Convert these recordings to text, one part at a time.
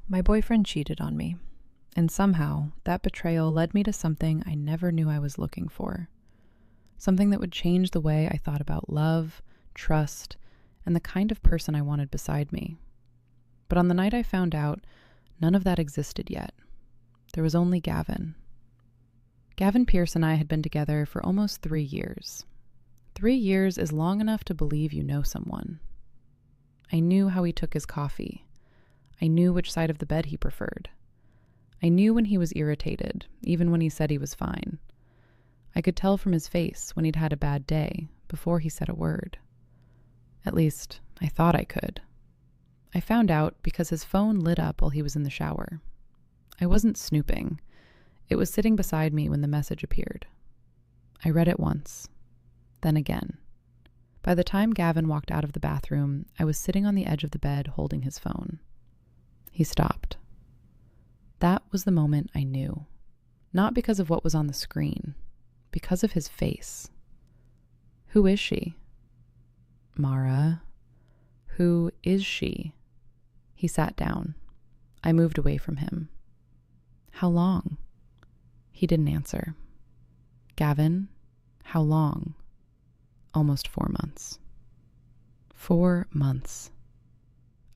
My boyfriend cheated on me, and somehow that betrayal led me to something I never knew I was looking for. Something that would change the way I thought about love, trust, and the kind of person I wanted beside me. But on the night I found out, none of that existed yet. There was only Gavin. Gavin Pierce and I had been together for almost 3 years. 3 years is long enough to believe you know someone. I knew how he took his coffee. I knew which side of the bed he preferred. I knew when he was irritated, even when he said he was fine. I could tell from his face when he'd had a bad day before he said a word. At least, I thought I could. I found out because his phone lit up while he was in the shower. I wasn't snooping. It was sitting beside me when the message appeared. I read it once, then again. By the time Gavin walked out of the bathroom, I was sitting on the edge of the bed holding his phone. He stopped. That was the moment I knew. Not because of what was on the screen, because of his face. Who is she? Mara. Who is she? He sat down. I moved away from him. How long? He didn't answer. Gavin, how long? Almost 4 months. 4 months.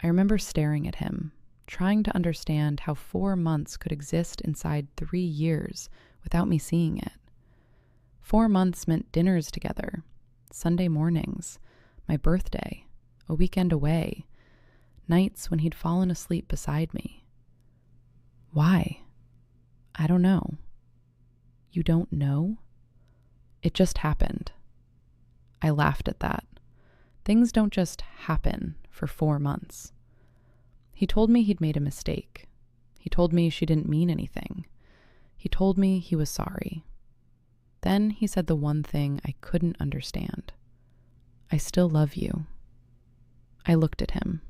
I remember staring at him, trying to understand how 4 months could exist inside 3 years without me seeing it. 4 months meant dinners together, Sunday mornings, my birthday, a weekend away, nights when he'd fallen asleep beside me. Why? I don't know. You don't know? It just happened. I laughed at that. Things don't just happen for 4 months. He told me he'd made a mistake. He told me she didn't mean anything. He told me he was sorry. Then he said the one thing I couldn't understand. I still love you. I looked at him.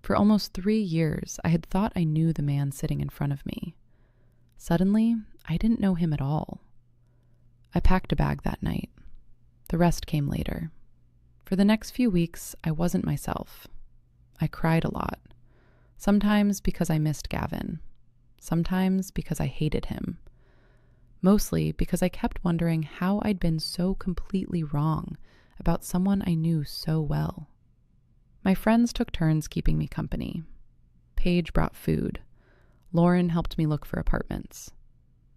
For almost 3 years, I had thought I knew the man sitting in front of me. Suddenly, I didn't know him at all. I packed a bag that night. The rest came later. For the next few weeks, I wasn't myself. I cried a lot. Sometimes because I missed Gavin. Sometimes because I hated him. Mostly because I kept wondering how I'd been so completely wrong about someone I knew so well. My friends took turns keeping me company. Paige brought food. Lauren helped me look for apartments.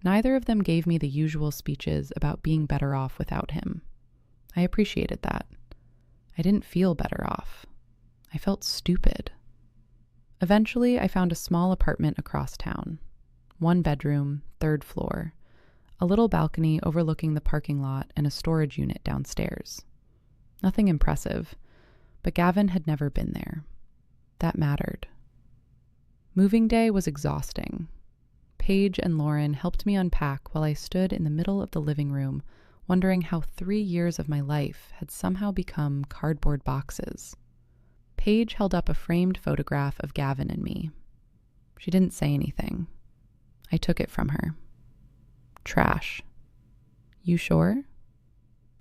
Neither of them gave me the usual speeches about being better off without him. I appreciated that. I didn't feel better off. I felt stupid. Eventually, I found a small apartment across town. 1 bedroom, 3rd floor. A little balcony overlooking the parking lot and a storage unit downstairs. Nothing impressive, but Gavin had never been there. That mattered. Moving day was exhausting. Paige and Lauren helped me unpack while I stood in the middle of the living room, wondering how 3 years of my life had somehow become cardboard boxes. Paige held up a framed photograph of Gavin and me. She didn't say anything. I took it from her. Trash. You sure?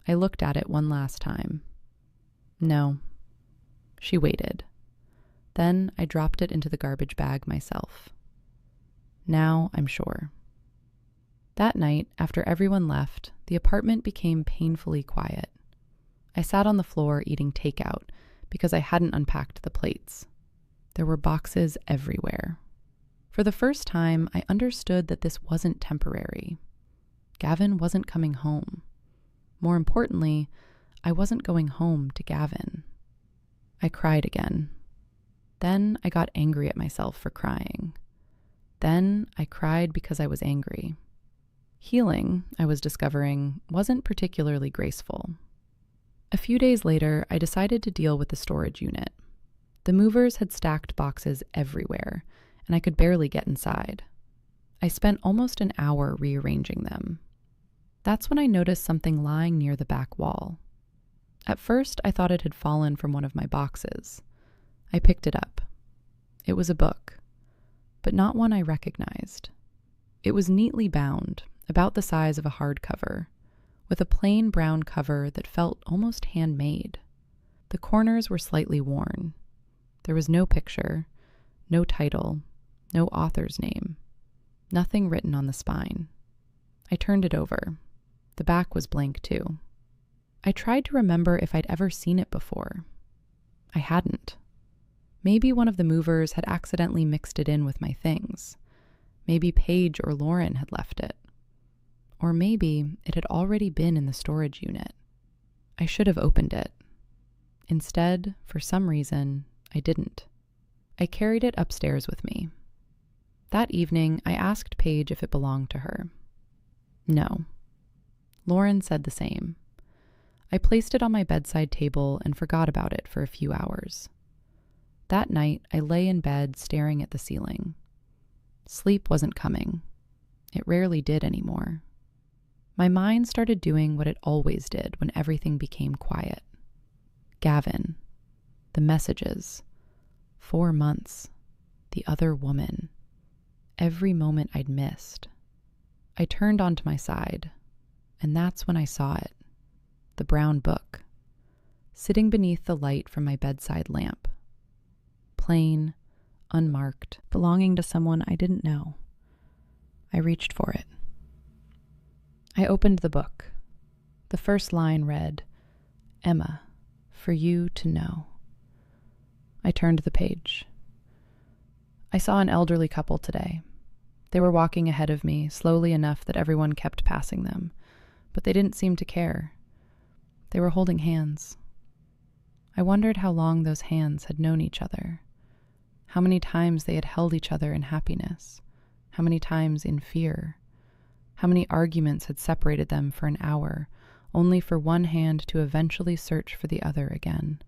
I looked at it one last time. No. She waited. Then I dropped it into the garbage bag myself. Now I'm sure. That night, after everyone left, the apartment became painfully quiet. I sat on the floor eating takeout because I hadn't unpacked the plates. There were boxes everywhere. For the first time, I understood that this wasn't temporary. Gavin wasn't coming home. More importantly, I wasn't going home to Gavin. I cried again. Then I got angry at myself for crying. Then I cried because I was angry. Healing, I was discovering, wasn't particularly graceful. A few days later, I decided to deal with the storage unit. The movers had stacked boxes everywhere, and I could barely get inside. I spent almost an hour rearranging them. That's when I noticed something lying near the back wall. At first, I thought it had fallen from one of my boxes. I picked it up. It was a book, but not one I recognized. It was neatly bound, about the size of a hardcover, with a plain brown cover that felt almost handmade. The corners were slightly worn. There was no picture, no title, No author's name. Nothing written on the spine. I turned it over. The back was blank too. I tried to remember if I'd ever seen it before. I hadn't. Maybe one of the movers had accidentally mixed it in with my things. Maybe Paige or Lauren had left it. Or maybe it had already been in the storage unit. I should have opened it. Instead, for some reason, I didn't. I carried it upstairs with me. That evening, I asked Paige if it belonged to her. No. Lauren said the same. I placed it on my bedside table and forgot about it for a few hours. That night, I lay in bed staring at the ceiling. Sleep wasn't coming. It rarely did anymore. My mind started doing what it always did when everything became quiet. Gavin. The messages. 4 months. The other woman. Every moment I'd missed. I turned onto my side, and that's when I saw it. The brown book. Sitting beneath the light from my bedside lamp. Plain, unmarked, belonging to someone I didn't know. I reached for it. I opened the book. The first line read, "Emma, for you to know." I turned the page. I saw an elderly couple today. They were walking ahead of me, slowly enough that everyone kept passing them, but they didn't seem to care. They were holding hands. I wondered how long those hands had known each other, how many times they had held each other in happiness, how many times in fear, how many arguments had separated them for an hour, only for one hand to eventually search for the other again.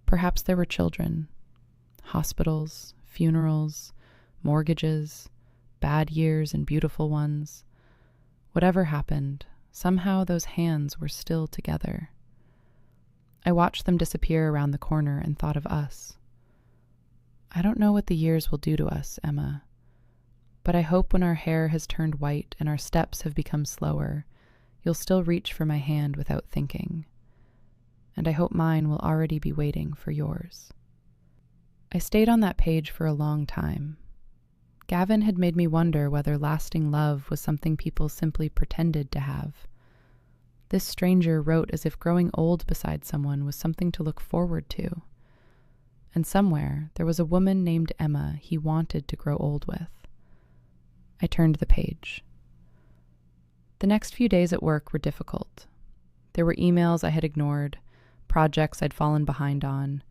Perhaps there were children, hospitals, funerals, mortgages, bad years and beautiful ones. Whatever happened, somehow those hands were still together. I watched them disappear around the corner and thought of us. I don't know what the years will do to us, Emma, but I hope when our hair has turned white and our steps have become slower, you'll still reach for my hand without thinking. And I hope mine will already be waiting for yours. I stayed on that page for a long time. Gavin had made me wonder whether lasting love was something people simply pretended to have. This stranger wrote as if growing old beside someone was something to look forward to. And somewhere there was a woman named Emma he wanted to grow old with. I turned the page. The next few days at work were difficult. There were emails I had ignored, projects I'd fallen behind on,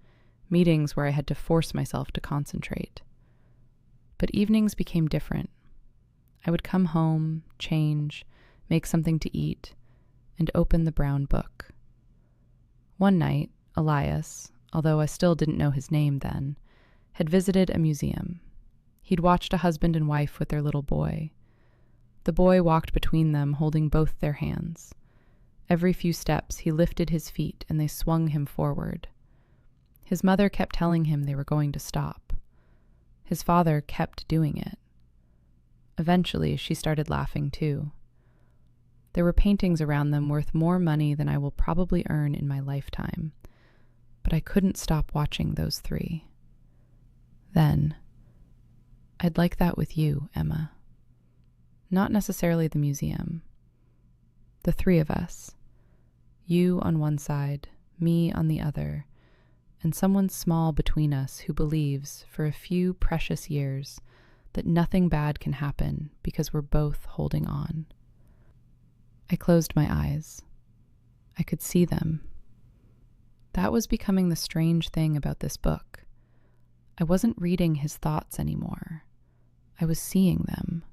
meetings where I had to force myself to concentrate. But evenings became different. I would come home, change, make something to eat, and open the brown book. One night, Elias, although I still didn't know his name then, had visited a museum. He'd watched a husband and wife with their little boy. The boy walked between them, holding both their hands. Every few steps, he lifted his feet and they swung him forward. His mother kept telling him they were going to stop. His father kept doing it. Eventually, she started laughing too. There were paintings around them worth more money than I will probably earn in my lifetime, but I couldn't stop watching those three. Then, I'd like that with you, Emma. Not necessarily the museum. The three of us. You on one side, me on the other, and someone small between us who believes, for a few precious years, that nothing bad can happen because we're both holding on. I closed my eyes. I could see them. That was becoming the strange thing about this book. I wasn't reading his thoughts anymore. I was seeing them.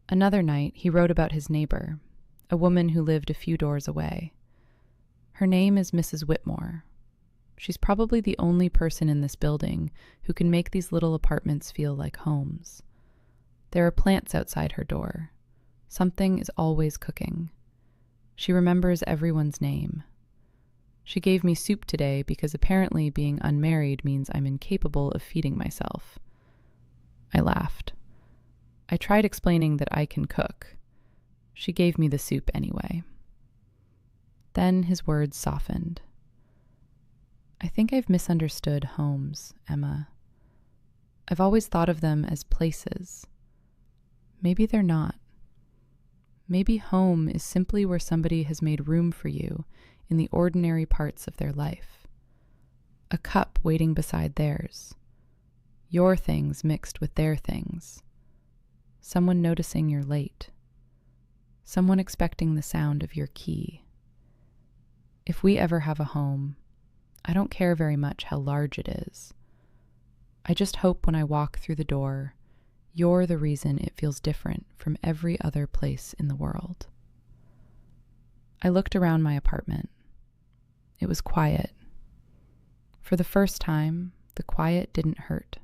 Another night, he wrote about his neighbor, a woman who lived a few doors away. Her name is Mrs. Whitmore. She's probably the only person in this building who can make these little apartments feel like homes. There are plants outside her door. Something is always cooking. She remembers everyone's name. She gave me soup today because apparently being unmarried means I'm incapable of feeding myself. I laughed. I tried explaining that I can cook. She gave me the soup anyway. Then his words softened. I think I've misunderstood homes, Emma. I've always thought of them as places. Maybe they're not. Maybe home is simply where somebody has made room for you in the ordinary parts of their life. A cup waiting beside theirs. Your things mixed with their things. Someone noticing you're late. Someone expecting the sound of your key. If we ever have a home, I don't care very much how large it is. I just hope when I walk through the door, you're the reason it feels different from every other place in the world. I looked around my apartment. It was quiet. For the first time, the quiet didn't hurt.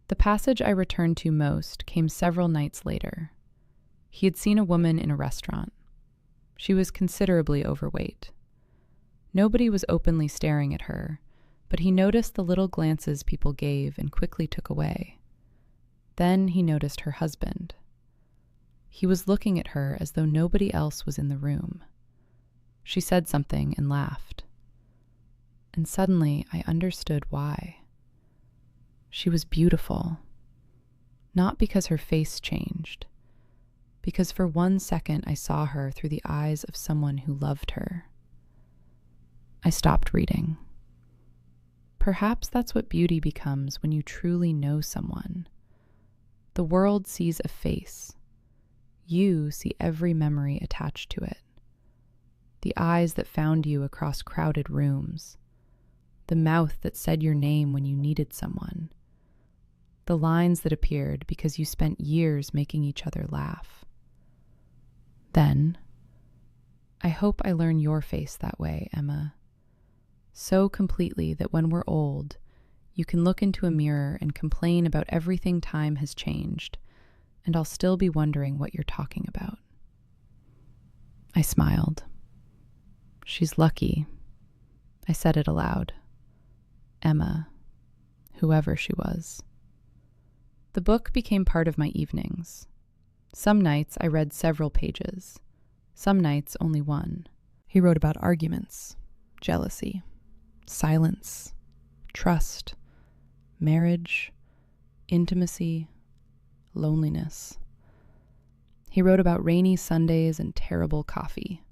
The passage I returned to most came several nights later. He had seen a woman in a restaurant. She was considerably overweight. Nobody was openly staring at her, but he noticed the little glances people gave and quickly took away. Then he noticed her husband. He was looking at her as though nobody else was in the room. She said something and laughed. And suddenly I understood why. She was beautiful. Not because her face changed, because for 1 second I saw her through the eyes of someone who loved her. I stopped reading. Perhaps that's what beauty becomes when you truly know someone. The world sees a face. You see every memory attached to it. The eyes that found you across crowded rooms. The mouth that said your name when you needed someone. The lines that appeared because you spent years making each other laugh. Then, I hope I learn your face that way, Emma. So completely that when we're old, you can look into a mirror and complain about everything time has changed, and I'll still be wondering what you're talking about. I smiled. She's lucky. I said it aloud. Emma, whoever she was. The book became part of my evenings. Some nights I read several pages. Some nights only one. He wrote about arguments, jealousy, silence, trust, marriage, intimacy, loneliness. He wrote about rainy Sundays and terrible coffee,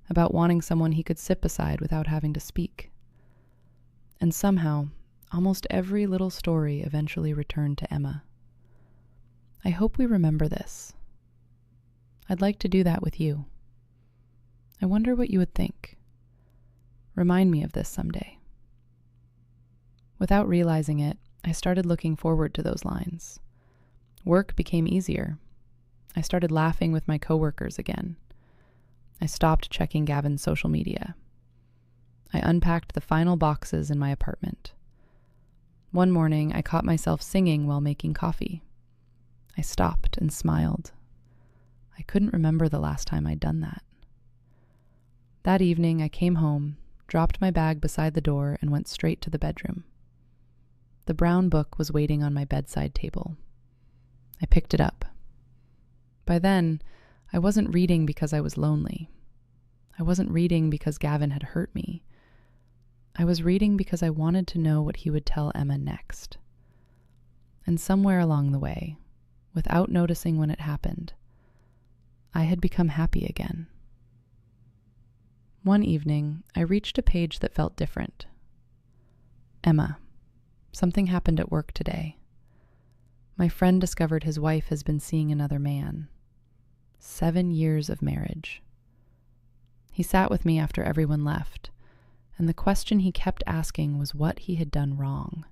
about wanting someone he could sit beside without having to speak. And somehow, almost every little story eventually returned to Emma. I hope we remember this. I'd like to do that with you. I wonder what you would think. Remind me of this someday. Without realizing it, I started looking forward to those lines. Work became easier. I started laughing with my coworkers again. I stopped checking Gavin's social media. I unpacked the final boxes in my apartment. One morning, I caught myself singing while making coffee. I stopped and smiled. I couldn't remember the last time I'd done that. That evening, I came home, dropped my bag beside the door, and went straight to the bedroom. The brown book was waiting on my bedside table. I picked it up. By then, I wasn't reading because I was lonely. I wasn't reading because Gavin had hurt me. I was reading because I wanted to know what he would tell Emma next. And somewhere along the way, without noticing when it happened, I had become happy again. One evening, I reached a page that felt different. Emma, something happened at work today. My friend discovered his wife has been seeing another man. 7 years of marriage. He sat with me after everyone left, and the question he kept asking was what he had done wrong.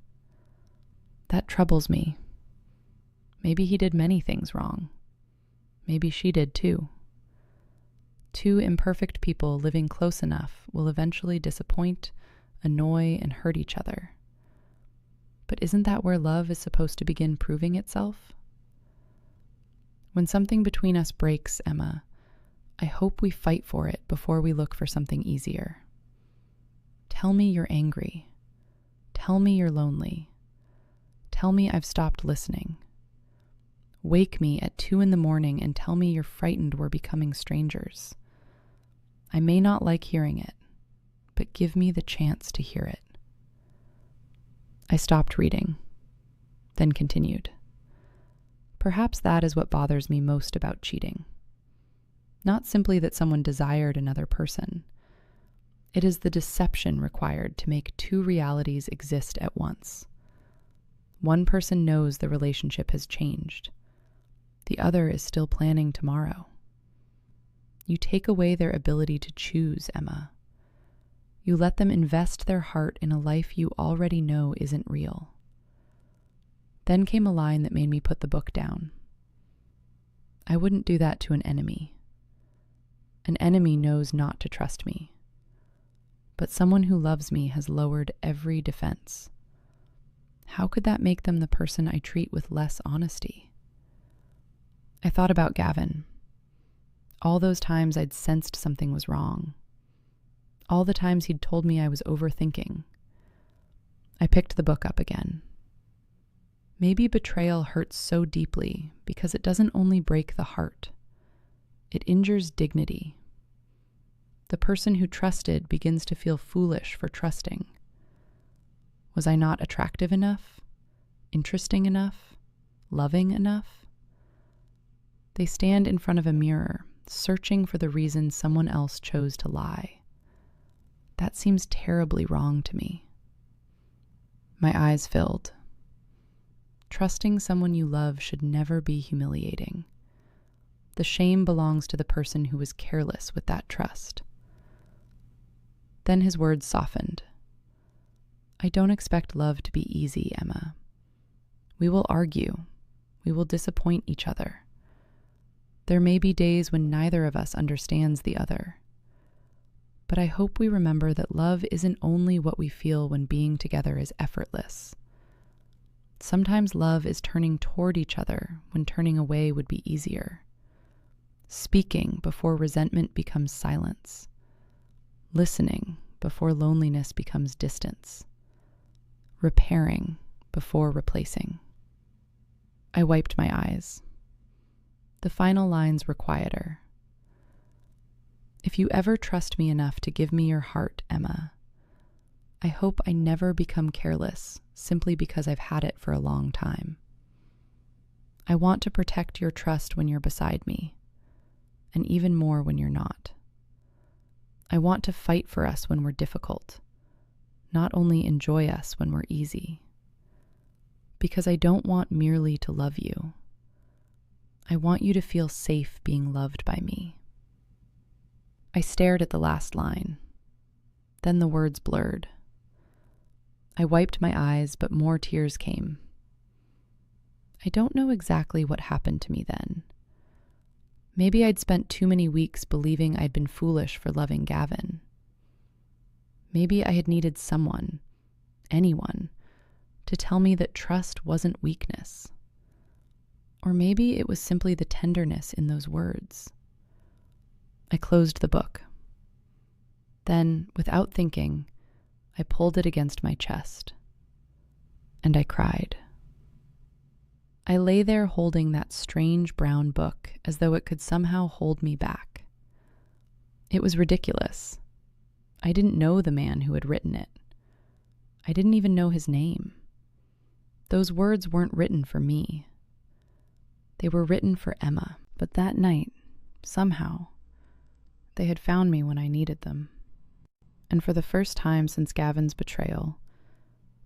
That troubles me. Maybe he did many things wrong. Maybe she did too. 2 imperfect people living close enough will eventually disappoint, annoy, and hurt each other. But isn't that where love is supposed to begin proving itself? When something between us breaks, Emma, I hope we fight for it before we look for something easier. Tell me you're angry. Tell me you're lonely. Tell me I've stopped listening. Wake me at 2 a.m. and tell me you're frightened we're becoming strangers. I may not like hearing it, but give me the chance to hear it. I stopped reading. then continued. Perhaps that is what bothers me most about cheating. Not simply that someone desired another person. It is the deception required to make two realities exist at once. One person knows the relationship has changed. The other is still planning tomorrow. You take away their ability to choose, Emma. You let them invest their heart in a life you already know isn't real. Then came a line that made me put the book down. I wouldn't do that to an enemy. An enemy knows not to trust me. But someone who loves me has lowered every defense. How could that make them the person I treat with less honesty? I thought about Gavin. All those times I'd sensed something was wrong. All the times he'd told me I was overthinking. I picked the book up again. Maybe betrayal hurts so deeply because it doesn't only break the heart. It injures dignity. The person who trusted begins to feel foolish for trusting. Was I not attractive enough? Interesting enough? Loving enough? They stand in front of a mirror, searching for the reason someone else chose to lie. That seems terribly wrong to me. My eyes filled. Trusting someone you love should never be humiliating. The shame belongs to the person who was careless with that trust. Then his words softened. I don't expect love to be easy, Emma. We will argue. We will disappoint each other. There may be days when neither of us understands the other. But I hope we remember that love isn't only what we feel when being together is effortless. Sometimes love is turning toward each other when turning away would be easier. Speaking before resentment becomes silence. Listening before loneliness becomes distance. Repairing before replacing. I wiped my eyes. The final lines were quieter. If you ever trust me enough to give me your heart, Emma, I hope I never become careless simply because I've had it for a long time. I want to protect your trust when you're beside me, and even more when you're not. I want to fight for us when we're difficult, not only enjoy us when we're easy. Because I don't want merely to love you. I want you to feel safe being loved by me. I stared at the last line. Then the words blurred. I wiped my eyes, but more tears came. I don't know exactly what happened to me then. Maybe I'd spent too many weeks believing I'd been foolish for loving Gavin. Maybe I had needed someone, anyone, to tell me that trust wasn't weakness. Or maybe it was simply the tenderness in those words. I closed the book. Then, without thinking, I pulled it against my chest. And I cried. I lay there holding that strange brown book as though it could somehow hold me back. It was ridiculous. I didn't know the man who had written it. I didn't even know his name. Those words weren't written for me. They were written for Emma, but that night, somehow, they had found me when I needed them. And for the first time since Gavin's betrayal,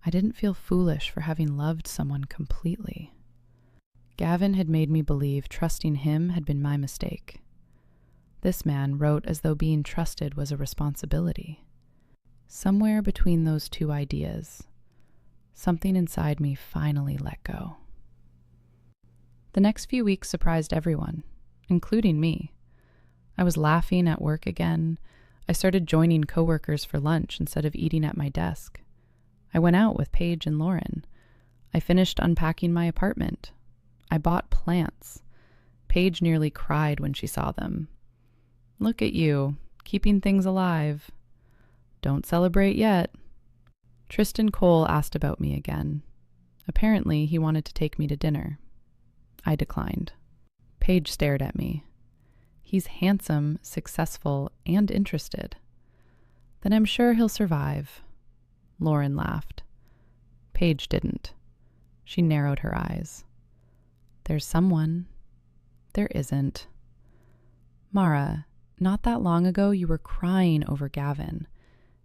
I didn't feel foolish for having loved someone completely. Gavin had made me believe trusting him had been my mistake. This man wrote as though being trusted was a responsibility. Somewhere between those two ideas, something inside me finally let go. The next few weeks surprised everyone, including me. I was laughing at work again. I started joining coworkers for lunch instead of eating at my desk. I went out with Paige and Lauren. I finished unpacking my apartment. I bought plants. Paige nearly cried when she saw them. Look at you, keeping things alive. Don't celebrate yet. Tristan Cole asked about me again. Apparently, he wanted to take me to dinner. I declined. Paige stared at me. He's handsome, successful, and interested. Then I'm sure he'll survive. Lauren laughed. Paige didn't. She narrowed her eyes. There's someone. There isn't. Mara, not that long ago you were crying over Gavin.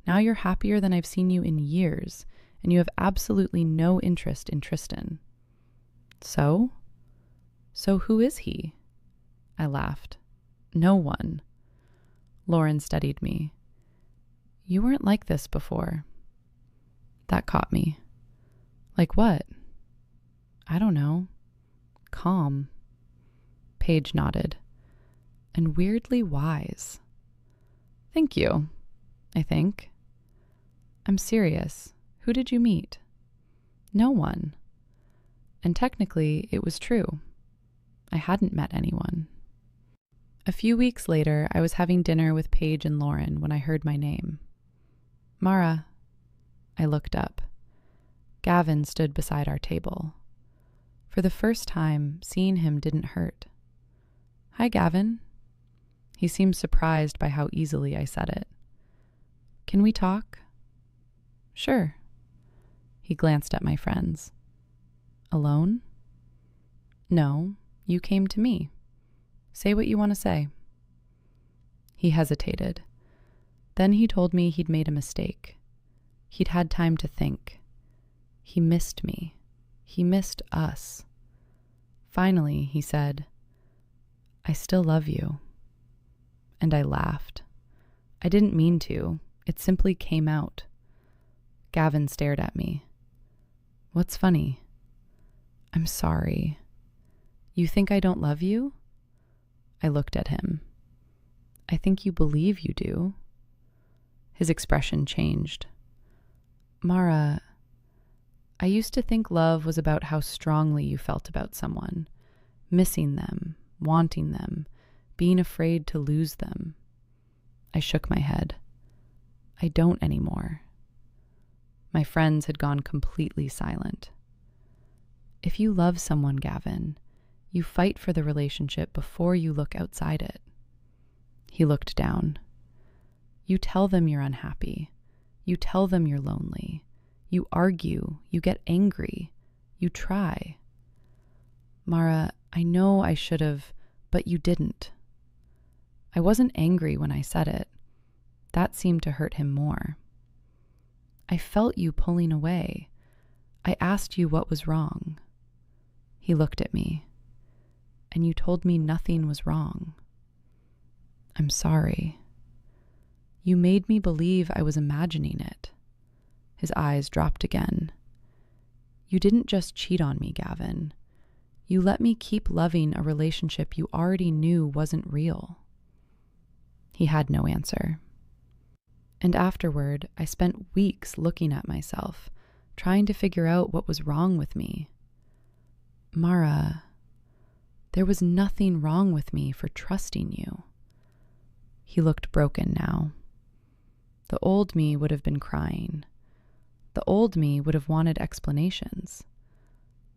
Now you're happier than I've seen you in years, and you have absolutely no interest in Tristan. So? So who is he? I laughed. No one. Lauren steadied me. You weren't like this before. That caught me. Like what? I don't know. Calm. Paige nodded. And weirdly wise. Thank you, I think. I'm serious. Who did you meet? No one. And technically, it was true. I hadn't met anyone. A few weeks later, I was having dinner with Paige and Lauren when I heard my name. Mara. I looked up. Gavin stood beside our table. For the first time, seeing him didn't hurt. Hi, Gavin. He seemed surprised by how easily I said it. Can we talk? Sure. He glanced at my friends. Alone? No, you came to me. Say what you want to say. He hesitated. Then he told me he'd made a mistake. He'd had time to think. He missed me. He missed us. Finally, he said, I still love you. And I laughed. I didn't mean to. It simply came out. Gavin stared at me. What's funny? I'm sorry. You think I don't love you? I looked at him. I think you believe you do. His expression changed. Mara, I used to think love was about how strongly you felt about someone, missing them, wanting them, being afraid to lose them. I shook my head. I don't anymore. My friends had gone completely silent. If you love someone, Gavin, you fight for the relationship before you look outside it. He looked down. You tell them you're unhappy. You tell them you're lonely. You argue. You get angry. You try. Mara, I know I should have, but you didn't. I wasn't angry when I said it. That seemed to hurt him more. I felt you pulling away. I asked you what was wrong. He looked at me. And you told me nothing was wrong. I'm sorry. You made me believe I was imagining it. His eyes dropped again. You didn't just cheat on me, Gavin. You let me keep loving a relationship you already knew wasn't real. He had no answer. And afterward, I spent weeks looking at myself, trying to figure out what was wrong with me. Mara, there was nothing wrong with me for trusting you. He looked broken now. The old me would have been crying. The old me would have wanted explanations.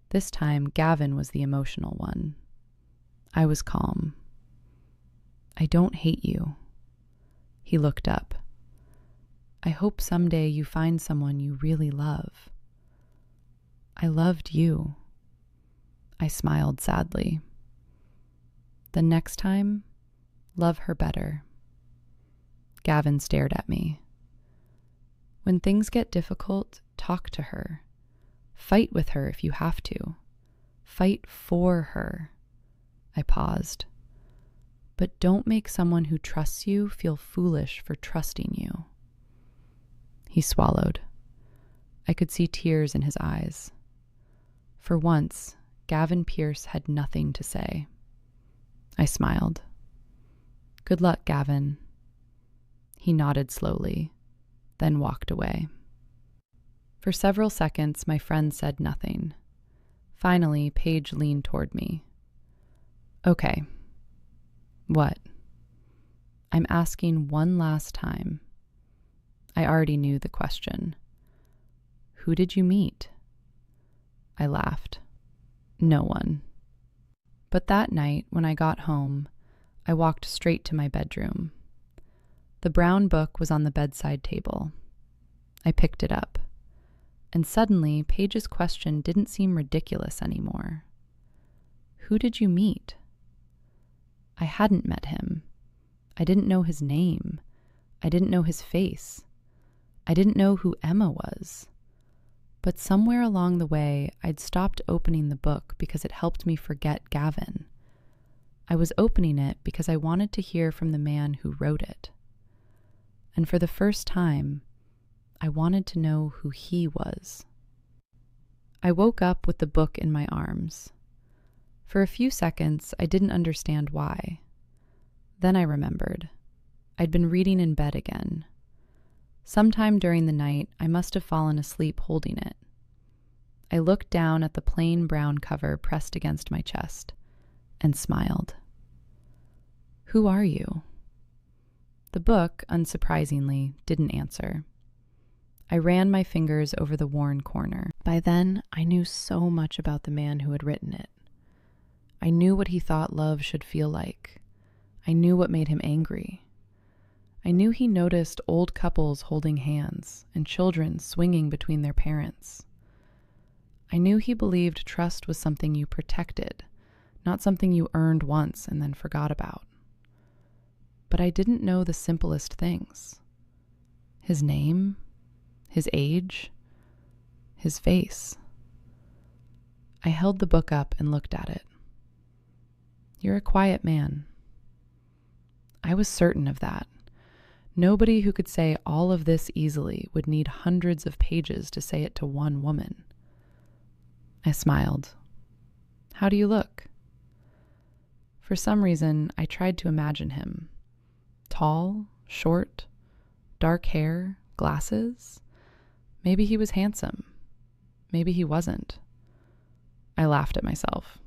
This time, Gavin was the emotional one. I was calm. I don't hate you. He looked up. I hope someday you find someone you really love. I loved you. I smiled sadly. The next time, love her better. Gavin stared at me. When things get difficult, talk to her. Fight with her if you have to. Fight for her. I paused. But don't make someone who trusts you feel foolish for trusting you. He swallowed. I could see tears in his eyes. For once, Gavin Pierce had nothing to say. I smiled. Good luck, Gavin. He nodded slowly, then walked away. For several seconds, my friend said nothing. Finally, Paige leaned toward me. Okay. What? I'm asking one last time. I already knew the question. Who did you meet? I laughed. No one. But that night, when I got home, I walked straight to my bedroom. The brown book was on the bedside table. I picked it up. And suddenly, Paige's question didn't seem ridiculous anymore. Who did you meet? I hadn't met him. I didn't know his name. I didn't know his face. I didn't know who Emma was. But somewhere along the way, I'd stopped opening the book because it helped me forget Gavin. I was opening it because I wanted to hear from the man who wrote it. And for the first time, I wanted to know who he was. I woke up with the book in my arms. For a few seconds, I didn't understand why. Then I remembered. I'd been reading in bed again. Sometime during the night, I must have fallen asleep holding it. I looked down at the plain brown cover pressed against my chest and smiled. Who are you? The book, unsurprisingly, didn't answer. I ran my fingers over the worn corner. By then, I knew so much about the man who had written it. I knew what he thought love should feel like. I knew what made him angry. I knew he noticed old couples holding hands and children swinging between their parents. I knew he believed trust was something you protected, not something you earned once and then forgot about. But I didn't know the simplest things. His name, his age, his face. I held the book up and looked at it. You're a quiet man. I was certain of that. Nobody who could say all of this easily would need hundreds of pages to say it to one woman. I smiled. How do you look? For some reason, I tried to imagine him. Tall, short, dark hair, glasses. Maybe he was handsome. Maybe he wasn't. I laughed at myself.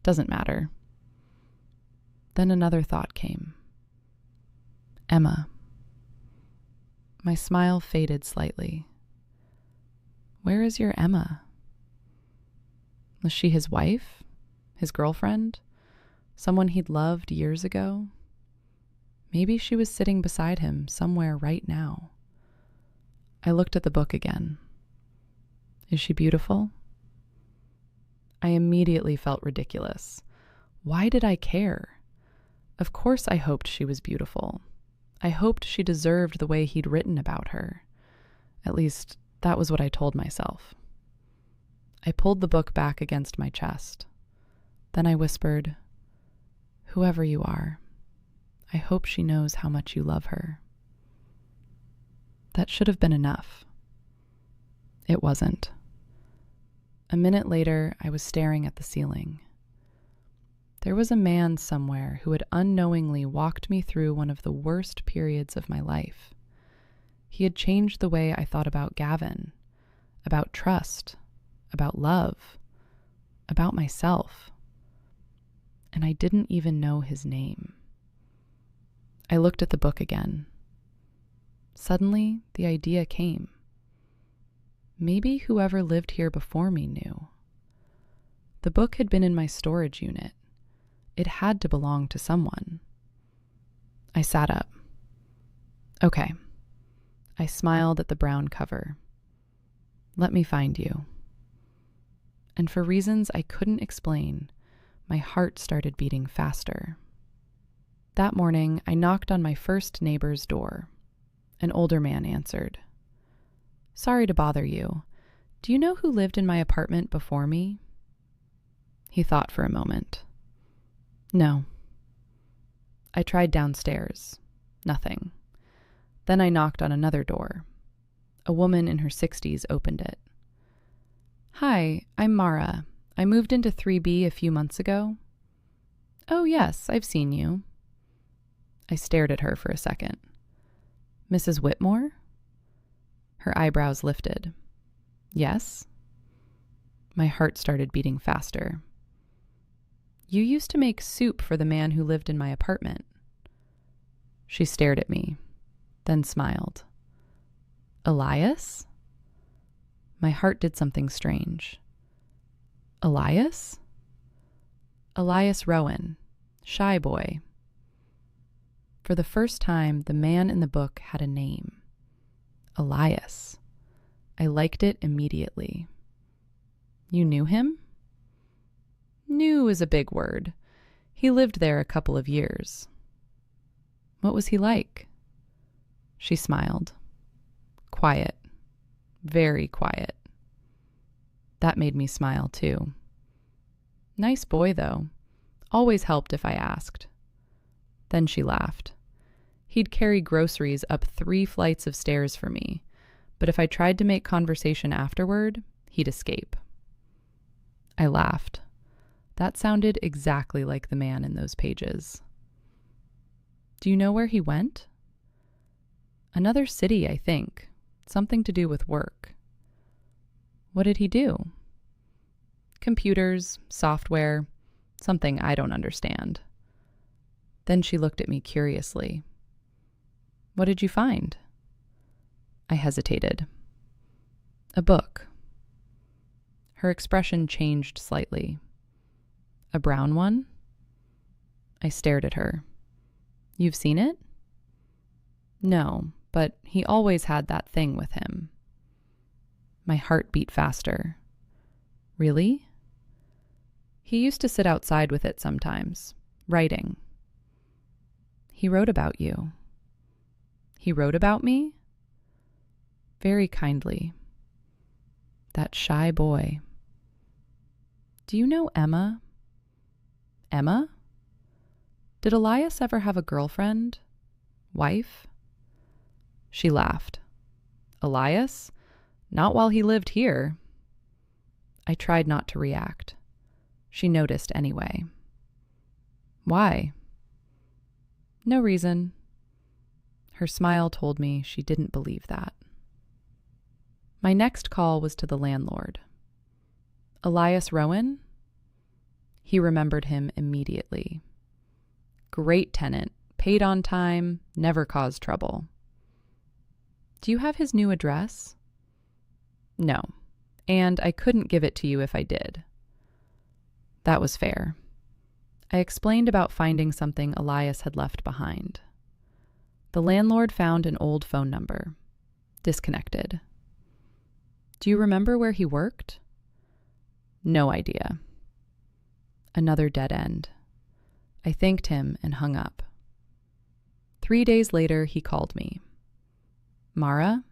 Doesn't matter. Then another thought came. Emma. My smile faded slightly. Where is your Emma? Was she his wife? His girlfriend? Someone he'd loved years ago? Maybe she was sitting beside him somewhere right now. I looked at the book again. Is she beautiful? I immediately felt ridiculous. Why did I care? Of course I hoped she was beautiful. I hoped she deserved the way he'd written about her. At least, that was what I told myself. I pulled the book back against my chest. Then I whispered, whoever you are, I hope she knows how much you love her. That should have been enough. It wasn't. A minute later, I was staring at the ceiling. There was a man somewhere who had unknowingly walked me through one of the worst periods of my life. He had changed the way I thought about Gavin, about trust, about love, about myself. And I didn't even know his name. I looked at the book again. Suddenly, the idea came. Maybe whoever lived here before me knew. The book had been in my storage unit. It had to belong to someone. I sat up. Okay. I smiled at the brown cover. Let me find you. And for reasons I couldn't explain, my heart started beating faster. That morning, I knocked on my first neighbor's door. An older man answered. Sorry to bother you. Do you know who lived in my apartment before me? He thought for a moment. No. I tried downstairs. Nothing. Then I knocked on another door. A woman in her 60s opened it. Hi, I'm Mara. I moved into 3B a few months ago. Oh, yes, I've seen you. I stared at her for a second. Mrs. Whitmore? Her eyebrows lifted. Yes? My heart started beating faster. You used to make soup for the man who lived in my apartment. She stared at me, then smiled. Elias? My heart did something strange. Elias? Elias Rowan, shy boy. For the first time, the man in the book had a name. Elias. I liked it immediately. You knew him? Knew is a big word. He lived there a couple of years. What was he like? She smiled. Quiet. Very quiet. That made me smile too. Nice boy, though. Always helped if I asked. Then she laughed. He'd carry groceries up 3 flights of stairs for me, but if I tried to make conversation afterward, he'd escape. I laughed. That sounded exactly like the man in those pages. Do you know where he went? Another city, I think. Something to do with work. What did he do? Computers, software, something I don't understand. Then she looked at me curiously. What did you find? I hesitated. A book. Her expression changed slightly. A brown one? I stared at her. You've seen it? No, but he always had that thing with him. My heart beat faster. Really? He used to sit outside with it sometimes, writing. He wrote about you. He wrote about me? Very kindly. That shy boy. Do you know Emma? Emma? Did Elias ever have a girlfriend? Wife? She laughed. Elias? Not while he lived here. I tried not to react. She noticed anyway. Why? No reason. Her smile told me she didn't believe that. My next call was to the landlord. Elias Rowan? He remembered him immediately. Great tenant, paid on time, never caused trouble. Do you have his new address? No, and I couldn't give it to you if I did. That was fair. I explained about finding something Elias had left behind. The landlord found an old phone number. Disconnected. Do you remember where he worked? No idea. Another dead end. I thanked him and hung up. 3 days later, he called me. Mara,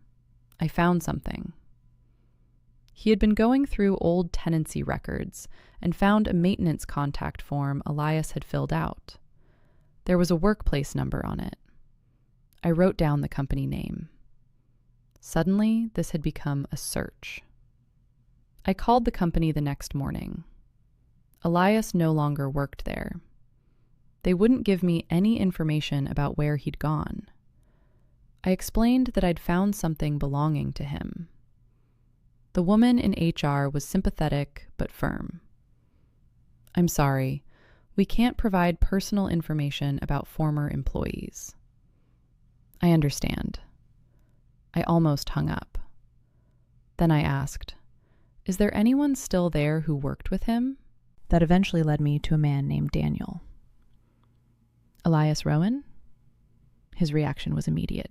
I found something. He had been going through old tenancy records and found a maintenance contact form Elias had filled out. There was a workplace number on it. I wrote down the company name. Suddenly, this had become a search. I called the company the next morning. Elias no longer worked there. They wouldn't give me any information about where he'd gone. I explained that I'd found something belonging to him. The woman in HR was sympathetic but firm. I'm sorry, we can't provide personal information about former employees. I understand. I almost hung up. Then I asked, is there anyone still there who worked with him? That eventually led me to a man named Daniel. Elias Rowan? His reaction was immediate.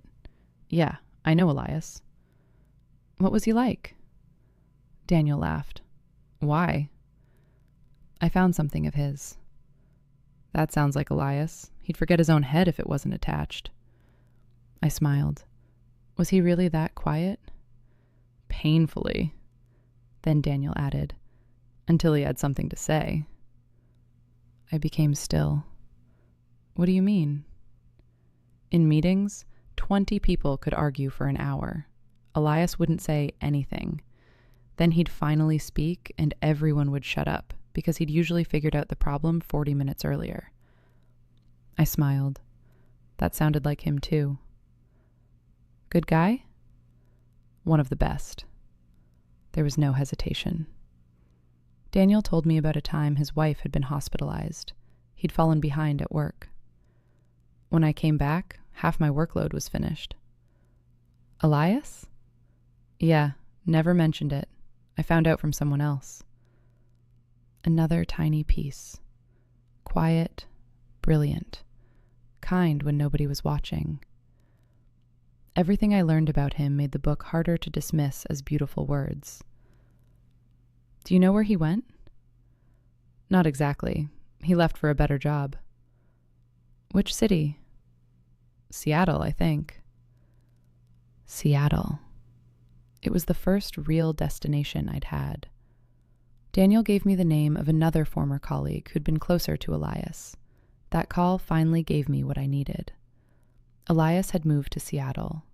Yeah, I know Elias. What was he like? Daniel laughed. Why? I found something of his. That sounds like Elias. He'd forget his own head if it wasn't attached. I smiled. Was he really that quiet? Painfully. Then Daniel added, until he had something to say. I became still. What do you mean? In meetings, 20 people could argue for an hour. Elias wouldn't say anything. Then he'd finally speak and everyone would shut up because he'd usually figured out the problem 40 minutes earlier. I smiled. That sounded like him too. Good guy? One of the best. There was no hesitation. Daniel told me about a time his wife had been hospitalized. He'd fallen behind at work. When I came back, half my workload was finished. Elias? Yeah, never mentioned it. I found out from someone else. Another tiny piece. Quiet, brilliant, kind when nobody was watching. Everything I learned about him made the book harder to dismiss as beautiful words. Do you know where he went? Not exactly. He left for a better job. Which city? Seattle, I think. Seattle. It was the first real destination I'd had. Daniel gave me the name of another former colleague who'd been closer to Elias. That call finally gave me what I needed. Elias had moved to Seattle.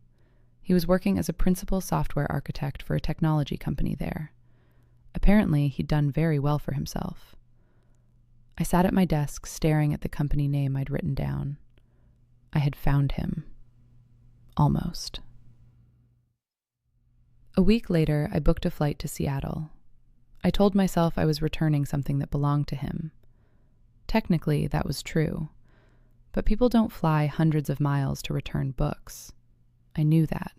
He was working as a principal software architect for a technology company there. Apparently, he'd done very well for himself. I sat at my desk staring at the company name I'd written down. I had found him. Almost. A week later, I booked a flight to Seattle. I told myself I was returning something that belonged to him. Technically, that was true. But people don't fly hundreds of miles to return books. I knew that.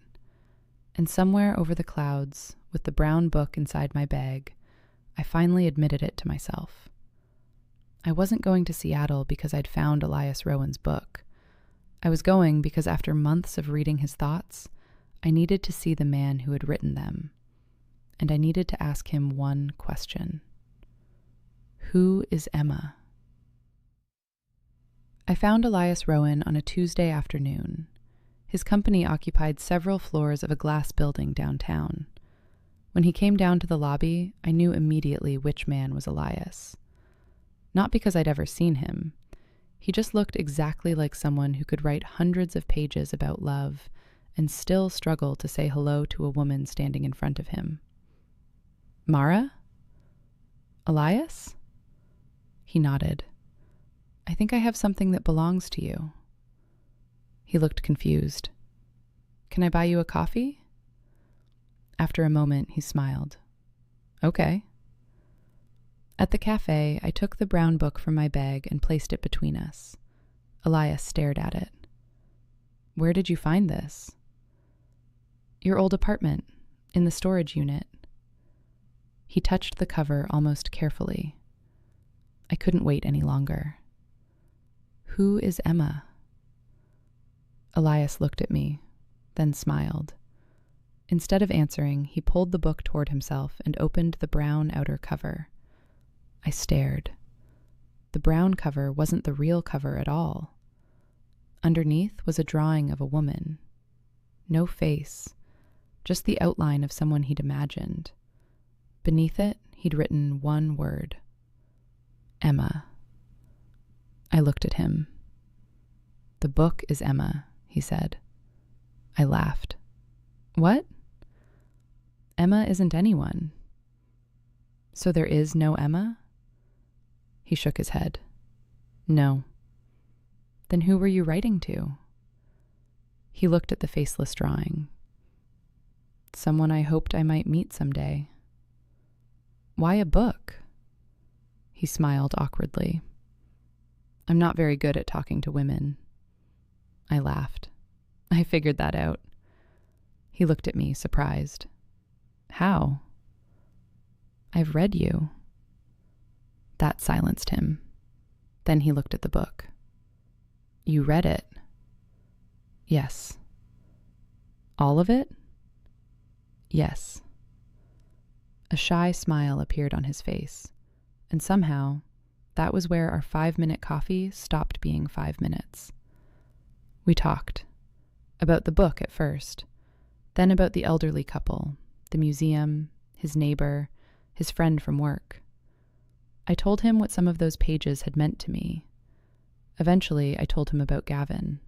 And somewhere over the clouds, with the brown book inside my bag, I finally admitted it to myself. I wasn't going to Seattle because I'd found Elias Rowan's book. I was going because after months of reading his thoughts, I needed to see the man who had written them. And I needed to ask him one question. Who is Emma? I found Elias Rowan on a Tuesday afternoon. His company occupied several floors of a glass building downtown. When he came down to the lobby, I knew immediately which man was Elias. Not because I'd ever seen him. He just looked exactly like someone who could write hundreds of pages about love and still struggle to say hello to a woman standing in front of him. Mara? Elias? He nodded. I think I have something that belongs to you. He looked confused. Can I buy you a coffee? After a moment, he smiled. Okay. At the cafe, I took the brown book from my bag and placed it between us. Elias stared at it. Where did you find this? Your old apartment, in the storage unit. He touched the cover almost carefully. I couldn't wait any longer. Who is Emma? Elias looked at me, then smiled. Instead of answering, he pulled the book toward himself and opened the brown outer cover. I stared. The brown cover wasn't the real cover at all. Underneath was a drawing of a woman. No face, just the outline of someone he'd imagined. Beneath it, he'd written one word. Emma. I looked at him. The book is Emma, he said. I laughed. What? Emma isn't anyone. So there is no Emma? He shook his head. No. Then who were you writing to? He looked at the faceless drawing. Someone I hoped I might meet someday. Why a book? He smiled awkwardly. I'm not very good at talking to women. I laughed. I figured that out. He looked at me, surprised. How? I've read you. That silenced him. Then he looked at the book. You read it? Yes. All of it? Yes. A shy smile appeared on his face, and somehow, that was where our 5-minute coffee stopped being 5 minutes. We talked. About the book at first, then about the elderly couple, the museum, his neighbor, his friend from work. I told him what some of those pages had meant to me. Eventually, I told him about Gavin.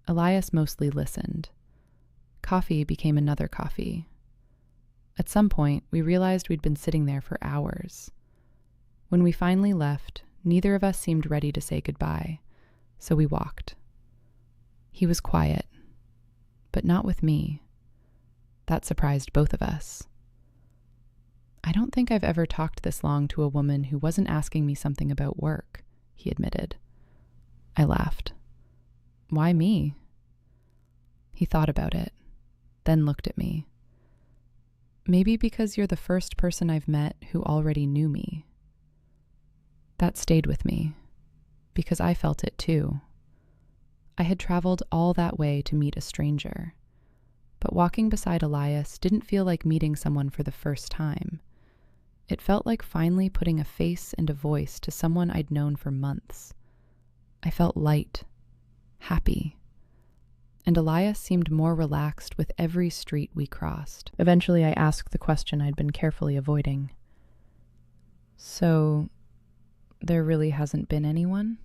Elias mostly listened. Coffee became another coffee. At some point, we realized we'd been sitting there for hours. When we finally left, neither of us seemed ready to say goodbye, so we walked. He was quiet, but not with me. That surprised both of us. I don't think I've ever talked this long to a woman who wasn't asking me something about work, he admitted. I laughed. Why me? He thought about it, then looked at me. Maybe because you're the first person I've met who already knew me. That stayed with me, because I felt it too. I had traveled all that way to meet a stranger, but walking beside Elias didn't feel like meeting someone for the first time. It felt like finally putting a face and a voice to someone I'd known for months. I felt light, happy, and Elias seemed more relaxed with every street we crossed. Eventually, I asked the question I'd been carefully avoiding. So, there really hasn't been anyone?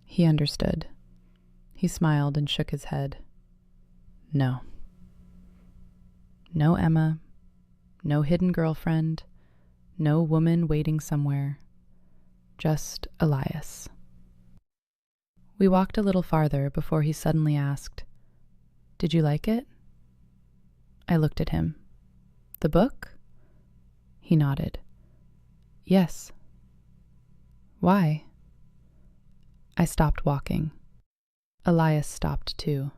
He understood. He smiled and shook his head. No. No Emma. No hidden girlfriend. No woman waiting somewhere. Just Elias. We walked a little farther before he suddenly asked, "Did you like it?" I looked at him. "The book?" He nodded. "Yes." "Why?" I stopped walking. Elias stopped too.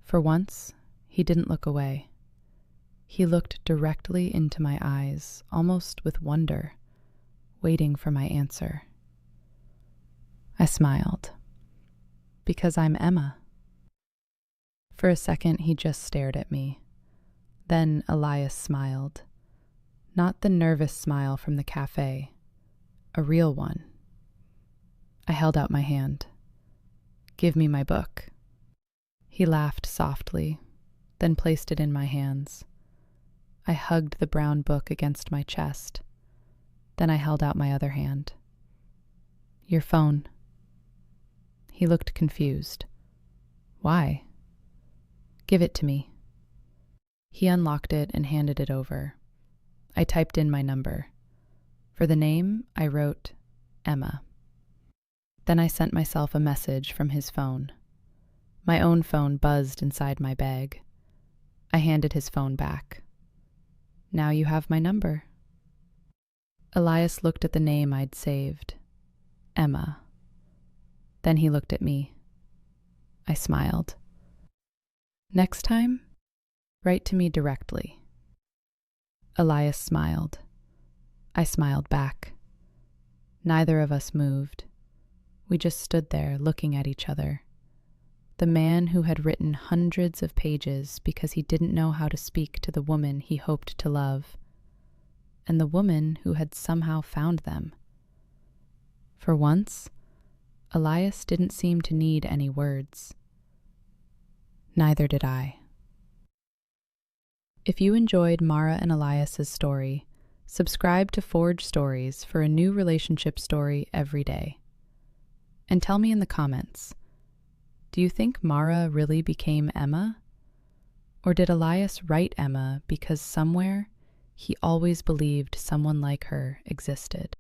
For once, he didn't look away. He looked directly into my eyes, almost with wonder, waiting for my answer. I smiled. Because I'm Emma. For a second, he just stared at me. Then Elias smiled. Not the nervous smile from the cafe, a real one. I held out my hand. "Give me my book." He laughed softly, then placed it in my hands. I hugged the brown book against my chest. Then I held out my other hand. "Your phone." He looked confused. "Why?" "Give it to me." He unlocked it and handed it over. I typed in my number. For the name, I wrote Emma. Then I sent myself a message from his phone. My own phone buzzed inside my bag. I handed his phone back. "Now you have my number." Elias looked at the name I'd saved. Emma. Then he looked at me. I smiled. "Next time, write to me directly." Elias smiled. I smiled back. Neither of us moved. We just stood there looking at each other. The man who had written hundreds of pages because he didn't know how to speak to the woman he hoped to love, and the woman who had somehow found them. For once, Elias didn't seem to need any words. Neither did I. If you enjoyed Mara and Elias's story, subscribe to Forge Stories for a new relationship story every day. And tell me in the comments, do you think Mara really became Emma? Or did Elias write Emma because somewhere he always believed someone like her existed?